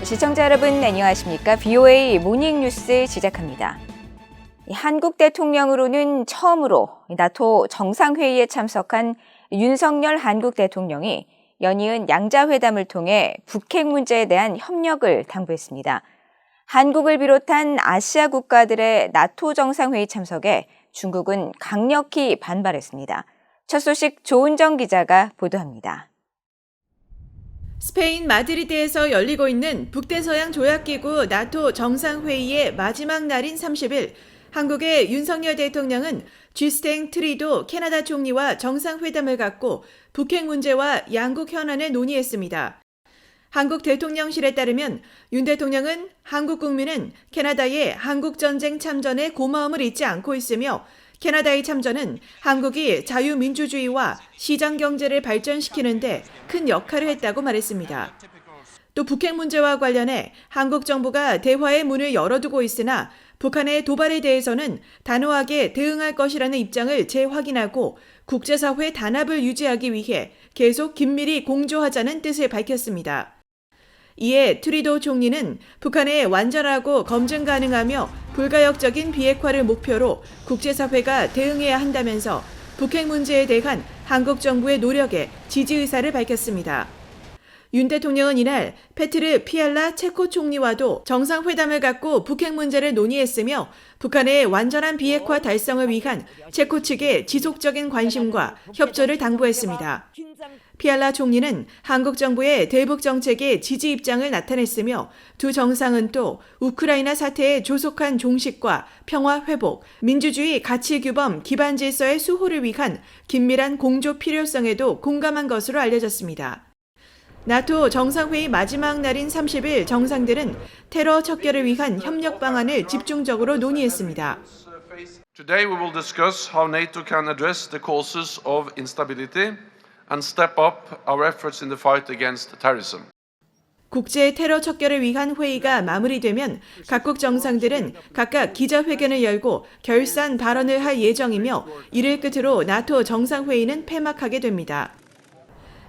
시청자 여러분 안녕하십니까? VOA 모닝뉴스 시작합니다. 한국 대통령으로는 처음으로 나토 정상회의에 참석한 윤석열 한국 대통령이 연이은 양자회담을 통해 북핵 문제에 대한 협력을 당부했습니다. 한국을 비롯한 아시아 국가들의 나토 정상회의 참석에 중국은 강력히 반발했습니다. 첫 소식 조은정 기자가 보도합니다. 스페인 마드리드에서 열리고 있는 북대서양 조약기구 나토 정상회의의 마지막 날인 30일, 한국의 윤석열 대통령은 주스탱 트리도 캐나다 총리와 정상회담을 갖고 북핵 문제와 양국 현안을 논의했습니다. 한국 대통령실에 따르면 윤 대통령은 한국 국민은 캐나다의 한국전쟁 참전에 고마움을 잊지 않고 있으며 캐나다의 참전은 한국이 자유민주주의와 시장경제를 발전시키는 데 큰 역할을 했다고 말했습니다. 또 북핵 문제와 관련해 한국 정부가 대화의 문을 열어두고 있으나 북한의 도발에 대해서는 단호하게 대응할 것이라는 입장을 재확인하고 국제사회 단합을 유지하기 위해 계속 긴밀히 공조하자는 뜻을 밝혔습니다. 이에 트리도 총리는 북한의 완전하고 검증 가능하며 불가역적인 비핵화를 목표로 국제사회가 대응해야 한다면서 북핵 문제에 대한 한국 정부의 노력에 지지 의사를 밝혔습니다. 윤 대통령은 이날 페트르 피알라 체코 총리와도 정상회담을 갖고 북핵 문제를 논의했으며 북한의 완전한 비핵화 달성을 위한 체코 측의 지속적인 관심과 협조를 당부했습니다. 피알라 총리는 한국 정부의 대북 정책에 지지 입장을 나타냈으며 두 정상은 또 우크라이나 사태의 조속한 종식과 평화 회복, 민주주의 가치 규범 기반 질서의 수호를 위한 긴밀한 공조 필요성에도 공감한 것으로 알려졌습니다. 나토 정상회의 마지막 날인 30일 정상들은 테러 척결을 위한 협력 방안을 집중적으로 논의했습니다. Today we will discuss how NATO can address the causes of instability and step up our efforts in the fight against terrorism. 국제 테러 척결을 위한 회의가 마무리되면 각국 정상들은 각각 기자회견을 열고 결산 발언을 할 예정이며 이를 끝으로 나토 정상회의는 폐막하게 됩니다.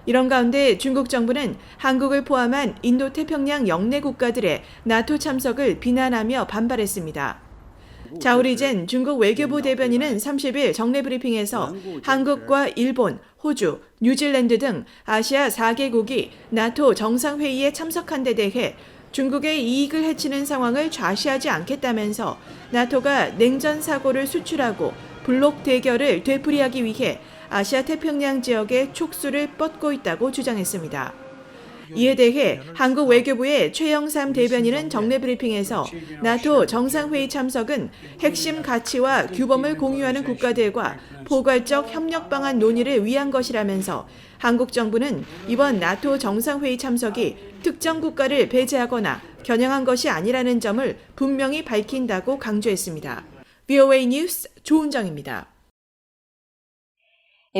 이런 가운데 중국 정부는 한국을 포함한 인도태평양 영내 국가들의 나토 참석을 비난하며 반발했습니다. 자오리젠 중국 외교부 대변인은 30일 정례 브리핑에서 한국과 일본, 호주, 뉴질랜드 등 아시아 4개국이 나토 정상회의에 참석한 데 대해 중국의 이익을 해치는 상황을 좌시하지 않겠다면서 나토가 냉전 사고를 수출하고 블록 대결을 되풀이하기 위해 아시아 태평양 지역의 촉수를 뻗고 있다고 주장했습니다. 이에 대해 한국 외교부의 최영삼 대변인은 정례 브리핑에서 나토 정상회의 참석은 핵심 가치와 규범을 공유하는 국가들과 포괄적 협력 방안 논의를 위한 것이라면서 한국 정부는 이번 나토 정상회의 참석이 특정 국가를 배제하거나 겨냥한 것이 아니라는 점을 분명히 밝힌다고 강조했습니다. VOA 뉴스 조은정입니다.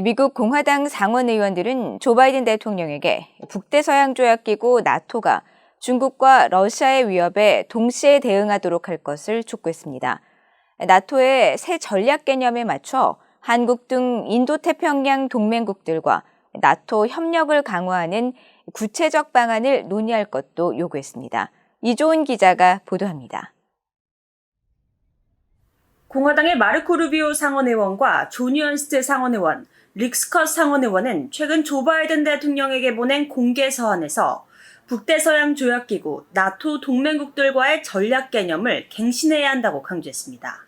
미국 공화당 상원 의원들은 조 바이든 대통령에게 북대서양조약기구 나토가 중국과 러시아의 위협에 동시에 대응하도록 할 것을 촉구했습니다. 나토의 새 전략 개념에 맞춰 한국 등 인도태평양 동맹국들과 나토 협력을 강화하는 구체적 방안을 논의할 것도 요구했습니다. 이조은 기자가 보도합니다. 공화당의 마르코 루비오 상원의원과 존 유언스트 상원의원, 릭 스컷 상원의원은 최근 조 바이든 대통령에게 보낸 공개 서한에서 북대서양 조약기구 나토 동맹국들과의 전략 개념을 갱신해야 한다고 강조했습니다.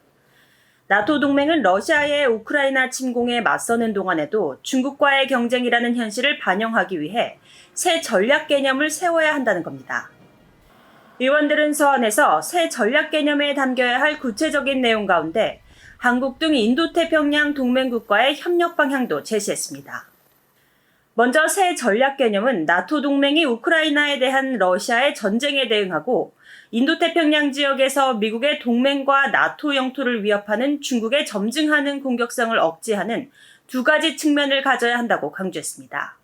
나토 동맹은 러시아의 우크라이나 침공에 맞서는 동안에도 중국과의 경쟁이라는 현실을 반영하기 위해 새 전략 개념을 세워야 한다는 겁니다. 의원들은 서한에서 새 전략 개념에 담겨야 할 구체적인 내용 가운데 한국 등 인도태평양 동맹국과의 협력 방향도 제시했습니다. 먼저 새 전략 개념은 나토 동맹이 우크라이나에 대한 러시아의 전쟁에 대응하고 인도태평양 지역에서 미국의 동맹과 나토 영토를 위협하는 중국의 점증하는 공격성을 억제하는 두 가지 측면을 가져야 한다고 강조했습니다.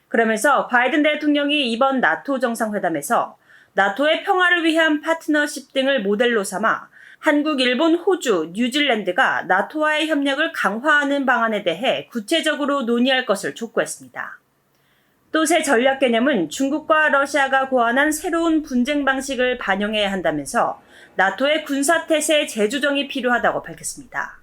그러면서 바이든 대통령이 이번 나토 정상회담에서 나토의 평화를 위한 파트너십 등을 모델로 삼아 한국, 일본, 호주, 뉴질랜드가 나토와의 협력을 강화하는 방안에 대해 구체적으로 논의할 것을 촉구했습니다. 또 새 전략 개념은 중국과 러시아가 고안한 새로운 분쟁 방식을 반영해야 한다면서 나토의 군사태세 재조정이 필요하다고 밝혔습니다.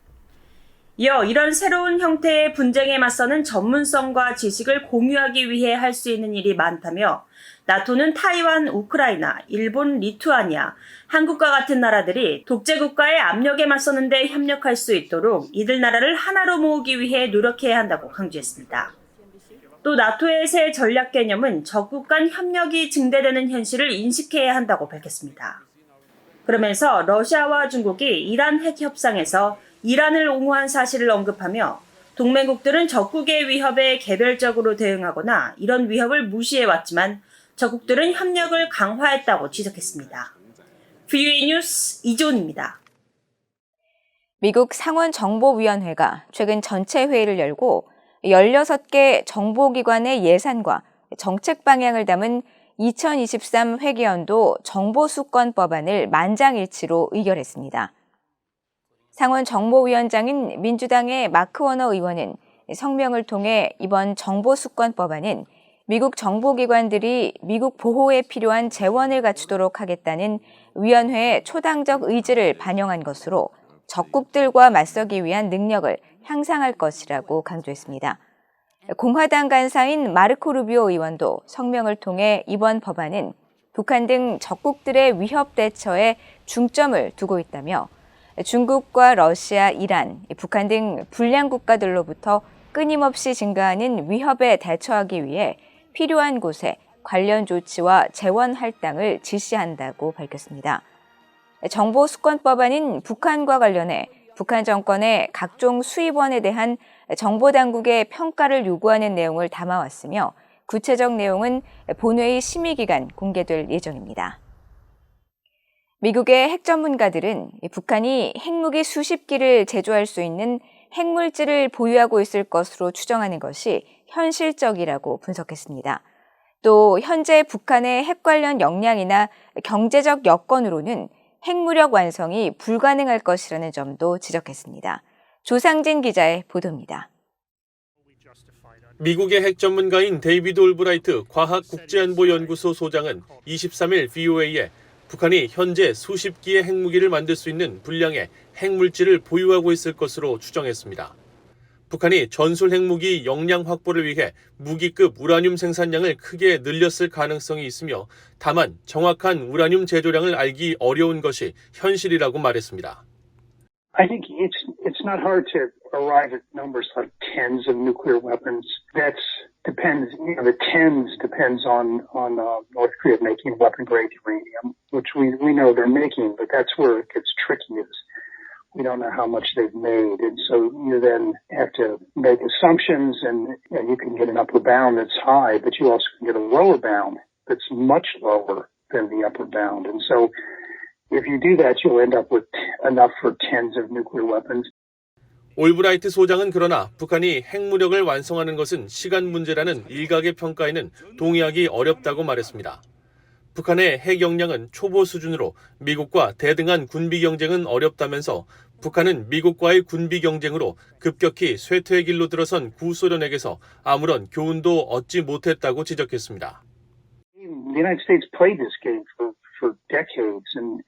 이어 이런 새로운 형태의 분쟁에 맞서는 전문성과 지식을 공유하기 위해 할 수 있는 일이 많다며 나토는 타이완, 우크라이나, 일본, 리투아니아, 한국과 같은 나라들이 독재국가의 압력에 맞서는 데 협력할 수 있도록 이들 나라를 하나로 모으기 위해 노력해야 한다고 강조했습니다. 또 나토의 새 전략 개념은 적국 간 협력이 증대되는 현실을 인식해야 한다고 밝혔습니다. 그러면서 러시아와 중국이 이란 핵 협상에서 이란을 옹호한 사실을 언급하며 동맹국들은 적국의 위협에 개별적으로 대응하거나 이런 위협을 무시해왔지만 적국들은 협력을 강화했다고 지적했습니다. VOA 뉴스 이존입니다. 미국 상원정보위원회가 최근 전체 회의를 열고 16개 정보기관의 예산과 정책 방향을 담은 2023 회계연도 정보수권법안을 만장일치로 의결했습니다. 상원정보위원장인 민주당의 마크 워너 의원은 성명을 통해 이번 정보수권법안은 미국 정보기관들이 미국 보호에 필요한 재원을 갖추도록 하겠다는 위원회의 초당적 의지를 반영한 것으로 적국들과 맞서기 위한 능력을 향상할 것이라고 강조했습니다. 공화당 간사인 마르코 루비오 의원도 성명을 통해 이번 법안은 북한 등 적국들의 위협 대처에 중점을 두고 있다며 중국과 러시아, 이란, 북한 등 불량 국가들로부터 끊임없이 증가하는 위협에 대처하기 위해 필요한 곳에 관련 조치와 재원 할당을 지시한다고 밝혔습니다. 정보수권법안은 북한과 관련해 북한 정권의 각종 수입원에 대한 정보당국의 평가를 요구하는 내용을 담아왔으며 구체적 내용은 본회의 심의기간 공개될 예정입니다. 미국의 핵 전문가들은 북한이 핵무기 수십 기를 제조할 수 있는 핵물질을 보유하고 있을 것으로 추정하는 것이 현실적이라고 분석했습니다. 또 현재 북한의 핵 관련 역량이나 경제적 여건으로는 핵무력 완성이 불가능할 것이라는 점도 지적했습니다. 조상진 기자의 보도입니다. 미국의 핵 전문가인 데이비드 올브라이트 과학국제안보연구소 소장은 23일 VOA에 북한이 현재 수십 기의 핵무기를 만들 수 있는 분량의 핵물질을 보유하고 있을 것으로 추정했습니다. 북한이 전술 핵무기 역량 확보를 위해 무기급 우라늄 생산량을 크게 늘렸을 가능성이 있으며 다만 정확한 우라늄 제조량을 알기 어려운 것이 현실이라고 말했습니다. I think it's not hard to arrive at numbers like tens of nuclear weapons. That depends, the tens depends on North Korea making weapon grade uranium, which we know they're making, but that's where it gets tricky is we don't know how much they've made. And so you then have to make assumptions and you can get an upper bound that's high, but you also can get a lower bound that's much lower than the upper bound. And so if you do that, you'll end up with enough for tens of nuclear weapons. 올브라이트 소장은 그러나 북한이 핵무력을 완성하는 것은 시간 문제라는 일각의 평가에는 동의하기 어렵다고 말했습니다. 북한의 핵 역량은 초보 수준으로 미국과 대등한 군비 경쟁은 어렵다면서 북한은 미국과의 군비 경쟁으로 급격히 쇠퇴의 길로 들어선 구소련에게서 아무런 교훈도 얻지 못했다고 지적했습니다. The United States played this game for decades and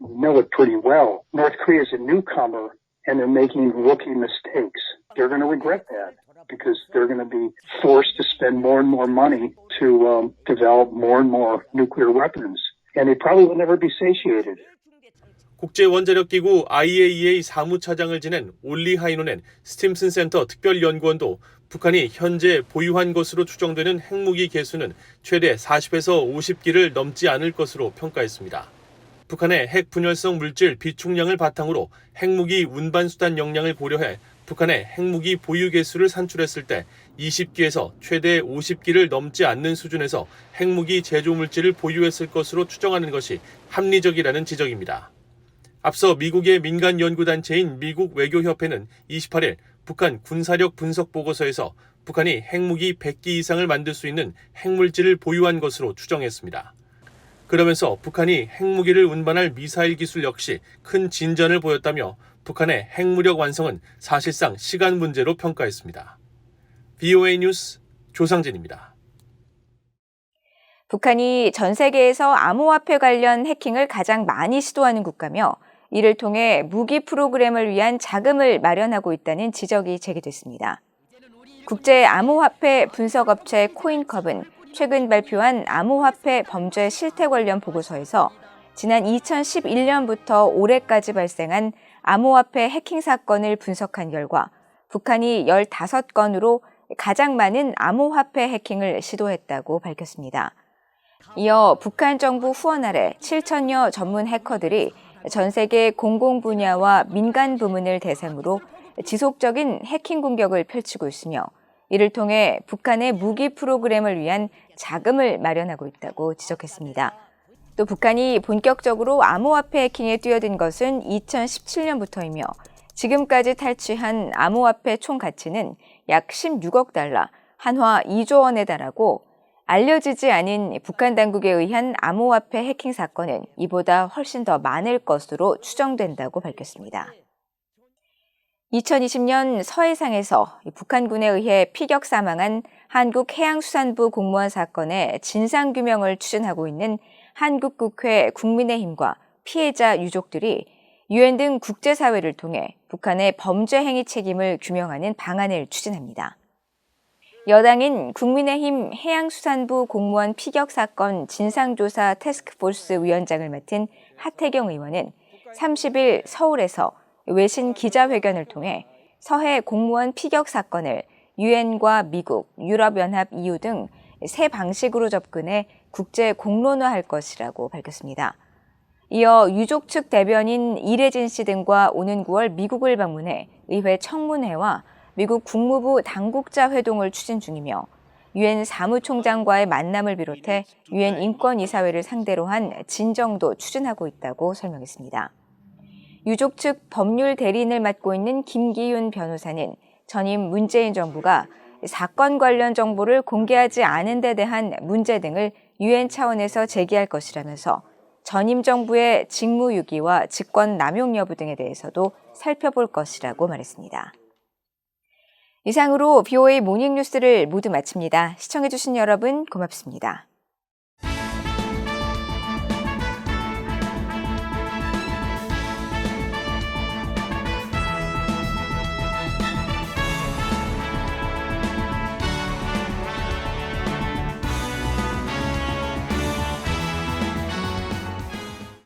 know it pretty well. North Korea is a newcomer and they're making rookie mistakes. They're going to regret that because they're going to be forced to spend more and more money to develop more and more nuclear weapons. And they probably will never be satiated. 국제원자력기구 IAEA 사무차장을 지낸 올리 하이노넨 스팀슨 센터 특별연구원도 북한이 현재 보유한 것으로 추정되는 핵무기 개수는 최대 40에서 50기를 넘지 않을 것으로 평가했습니다. 북한의 핵 분열성 물질 비축량을 바탕으로 핵무기 운반수단 역량을 고려해 북한의 핵무기 보유 개수를 산출했을 때 20기에서 최대 50기를 넘지 않는 수준에서 핵무기 제조 물질을 보유했을 것으로 추정하는 것이 합리적이라는 지적입니다. 앞서 미국의 민간 연구단체인 미국 외교협회는 28일 북한 군사력 분석 보고서에서 북한이 핵무기 100기 이상을 만들 수 있는 핵물질을 보유한 것으로 추정했습니다. 그러면서 북한이 핵무기를 운반할 미사일 기술 역시 큰 진전을 보였다며 북한의 핵무력 완성은 사실상 시간 문제로 평가했습니다. VOA 뉴스 조상진입니다. 북한이 전 세계에서 암호화폐 관련 해킹을 가장 많이 시도하는 국가며 이를 통해 무기 프로그램을 위한 자금을 마련하고 있다는 지적이 제기됐습니다. 국제 암호화폐 분석업체 코인컵은 최근 발표한 암호화폐 범죄 실태 관련 보고서에서 지난 2011년부터 올해까지 발생한 암호화폐 해킹 사건을 분석한 결과 북한이 15건으로 가장 많은 암호화폐 해킹을 시도했다고 밝혔습니다. 이어 북한 정부 후원 아래 7천여 전문 해커들이 전 세계 공공 분야와 민간 부문을 대상으로 지속적인 해킹 공격을 펼치고 있으며 이를 통해 북한의 무기 프로그램을 위한 자금을 마련하고 있다고 지적했습니다. 또 북한이 본격적으로 암호화폐 해킹에 뛰어든 것은 2017년부터이며 지금까지 탈취한 암호화폐 총 가치는 약 16억 달러, 한화 2조 원에 달하고 알려지지 않은 북한 당국에 의한 암호화폐 해킹 사건은 이보다 훨씬 더 많을 것으로 추정된다고 밝혔습니다. 2020년 서해상에서 북한군에 의해 피격 사망한 한국해양수산부 공무원 사건의 진상규명을 추진하고 있는 한국국회 국민의힘과 피해자 유족들이 유엔 등 국제사회를 통해 북한의 범죄 행위 책임을 규명하는 방안을 추진합니다. 여당인 국민의힘 해양수산부 공무원 피격 사건 진상조사 태스크포스 위원장을 맡은 하태경 의원은 30일 서울에서 외신 기자회견을 통해 서해 공무원 피격 사건을 유엔과 미국, 유럽연합, EU 등 새 방식으로 접근해 국제 공론화할 것이라고 밝혔습니다. 이어 유족 측 대변인 이래진 씨 등과 오는 9월 미국을 방문해 의회 청문회와 미국 국무부 당국자 회동을 추진 중이며 유엔 사무총장과의 만남을 비롯해 유엔 인권이사회를 상대로 한 진정도 추진하고 있다고 설명했습니다. 유족 측 법률 대리인을 맡고 있는 김기윤 변호사는 전임 문재인 정부가 사건 관련 정보를 공개하지 않은 데 대한 문제 등을 유엔 차원에서 제기할 것이라면서 전임 정부의 직무유기와 직권 남용 여부 등에 대해서도 살펴볼 것이라고 말했습니다. 이상으로 BOA 모닝뉴스를 모두 마칩니다. 시청해주신 여러분 고맙습니다.